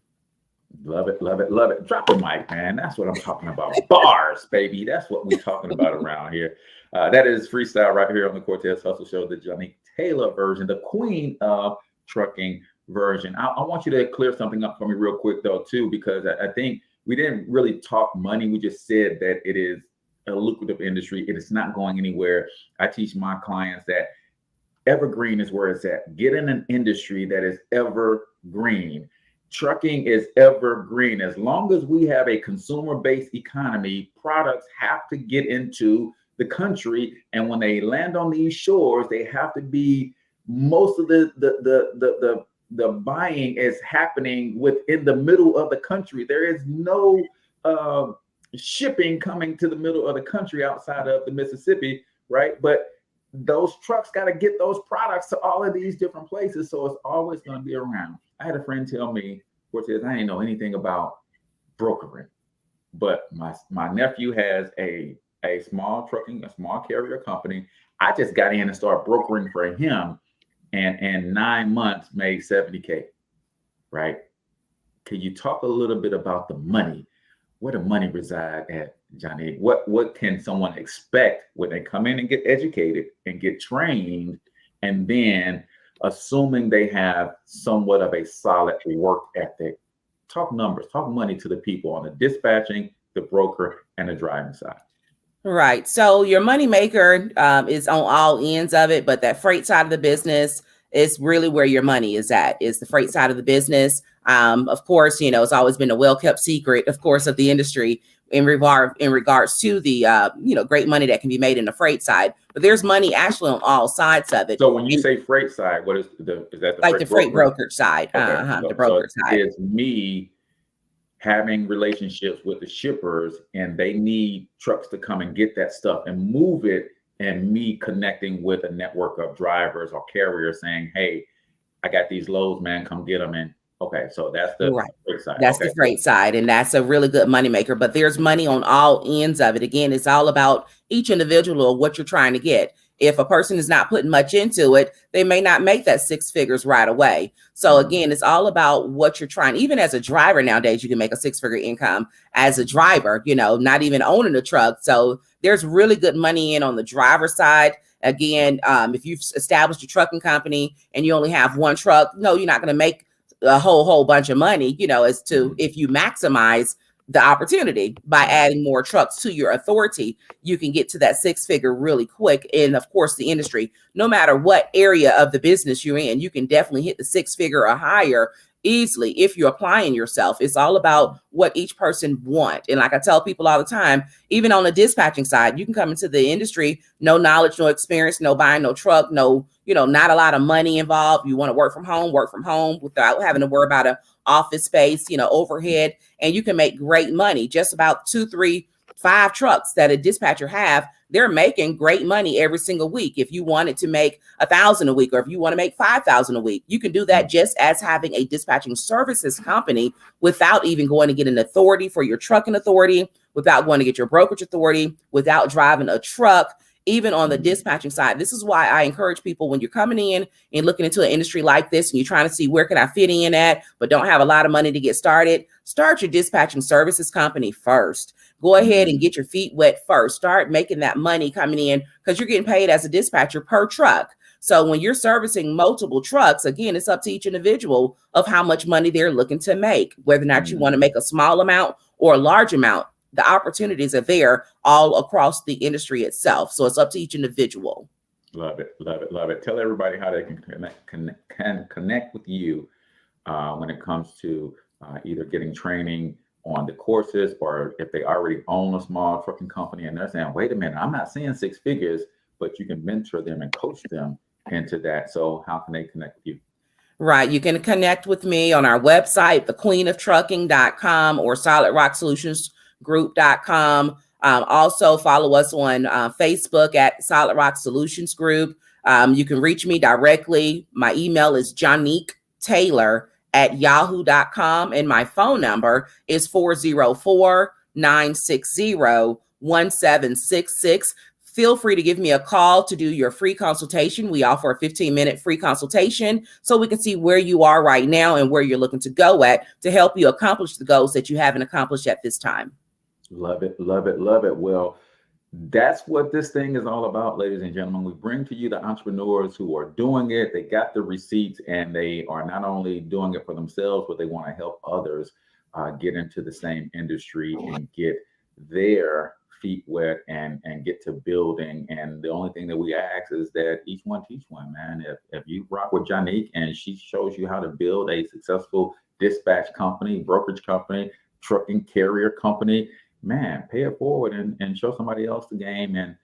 Love it, love it, love it. Drop the mic, man. That's what I'm talking about. Bars, baby. That's what we're talking about around here. That is freestyle right here on the Cortez Hustle Show, the Johnique Taylor version, the queen of trucking version. I want you to clear something up for me real quick, though, too, because I think we didn't really talk money. We just said that it is a lucrative industry. It is not going anywhere. I teach my clients that evergreen is where it's at. Get in an industry that is evergreen. Trucking is evergreen. As long as we have a consumer-based economy, products have to get into the country, and when they land on these shores, they have to be, most of the buying is happening within the middle of the country. There is no shipping coming to the middle of the country outside of the Mississippi, right? But those trucks got to get those products to all of these different places, so it's always going to be around. I had a friend tell me, Cortez, I didn't know anything about brokering, but my nephew has a small trucking, a small carrier company. I just got in and started brokering for him, and in 9 months made $70K, right? Can you talk a little bit about the money? Where the money reside at, Johnique? What can someone expect when they come in and get educated and get trained, and then assuming they have somewhat of a solid work ethic? Talk numbers, talk money to the people on the dispatching, the broker, and the driving side. Right. So your money maker is on all ends of it, but that freight side of the business is really where your money is at, is the freight side of the business. Of course, it's always been a well-kept secret, of course, of the industry in regards to the, great money that can be made in the freight side, but there's money actually on all sides of it. So when you say freight side, what is that? Like the freight brokerage side, Okay. The brokerage side. It's me having relationships with the shippers, and they need trucks to come and get that stuff and move it, and me connecting with a network of drivers or carriers saying, hey, I got these loads, man, come get them. And okay, so that's the freight side. That's the freight side, and that's a really good moneymaker, but there's money on all ends of it. Again, it's all about each individual or what you're trying to get. If a person is not putting much into it, they may not make that 6 figures right away. So again, it's all about what you're trying. Even as a driver nowadays, you can make a 6-figure income as a driver, not even owning a truck. So there's really good money in on the driver side. Again, if you've established a trucking company and you only have one truck, no, you're not going to make a whole bunch of money, as to if you maximize the opportunity by adding more trucks to your authority, you can get to that 6-figure really quick. And of course, the industry, no matter what area of the business you're in, you can definitely hit the 6-figure or higher easily if you're applying yourself. It's all about what each person want. And like I tell people all the time, even on the dispatching side, you can come into the industry, no knowledge, no experience, no buying, no truck, no, not a lot of money involved. You want to work from home without having to worry about an office space, overhead, and you can make great money. Just about 2, 3, 5 trucks that a dispatcher have, they're making great money every single week. If you wanted to make $1,000 a week, or if you want to make $5,000 a week, you can do that just as having a dispatching services company without even going to get an authority for your trucking authority, without going to get your brokerage authority, without driving a truck. Even on the dispatching side, this is why I encourage people, when you're coming in and looking into an industry like this and you're trying to see where can I fit in at, but don't have a lot of money to get started, start your dispatching services company first. Go ahead and get your feet wet first. Start making that money coming in, because you're getting paid as a dispatcher per truck. So when you're servicing multiple trucks, again, it's up to each individual of how much money they're looking to make, whether or not you want to make a small amount or a large amount. The opportunities are there all across the industry itself. So it's up to each individual. Love it, love it, love it. Tell everybody how they can connect with you when it comes to either getting training on the courses, or if they already own a small trucking company and they're saying, wait a minute, I'm not seeing 6 figures, but you can mentor them and coach them into that. So how can they connect with you? Right. You can connect with me on our website, thequeenoftrucking.com or solidrocksolutions.group.com. Also follow us on Facebook at Solid Rock Solutions Group. You can reach me directly. My email is johniquetaylor@yahoo.com. And my phone number is 404-960-1766. Feel free to give me a call to do your free consultation. We offer a 15-minute free consultation so we can see where you are right now and where you're looking to go at to help you accomplish the goals that you haven't accomplished at this time. Love it, love it, love it. Well, that's what this thing is all about, ladies and gentlemen. We bring to you the entrepreneurs who are doing it. They got the receipts, and they are not only doing it for themselves, but they want to help others get into the same industry and get their feet wet and get to building. And the only thing that we ask is that each one teach one, man. If you rock with Johnique and she shows you how to build a successful dispatch company, brokerage company, trucking carrier company, man, pay it forward and show somebody else the game and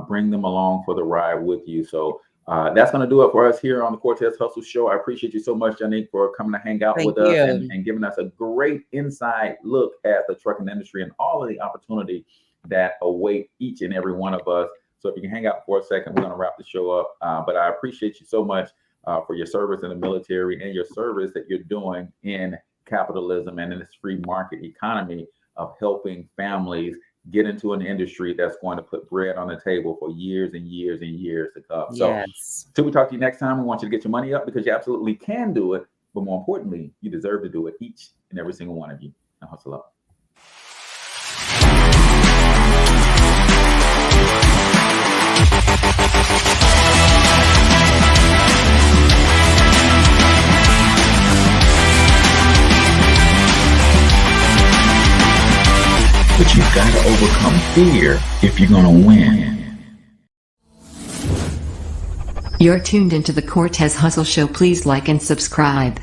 bring them along for the ride with you. So that's going to do it for us here on the Cortez Hustle Show. I appreciate you so much, Johnique, for coming to hang out with us and giving us a great inside look at the trucking industry and all of the opportunity that await each and every one of us. So if you can hang out for a second, we're going to wrap the show up. But I appreciate you so much for your service in the military and your service that you're doing in capitalism and in this free market economy of helping families get into an industry that's going to put bread on the table for years and years and years to come. Yes. So till we talk to you next time, we want you to get your money up, because you absolutely can do it. But more importantly, you deserve to do it, each and every single one of you. Now hustle up. But you've got to overcome fear if you're going to win. You're tuned into the Cortez Hustle Show. Please like and subscribe.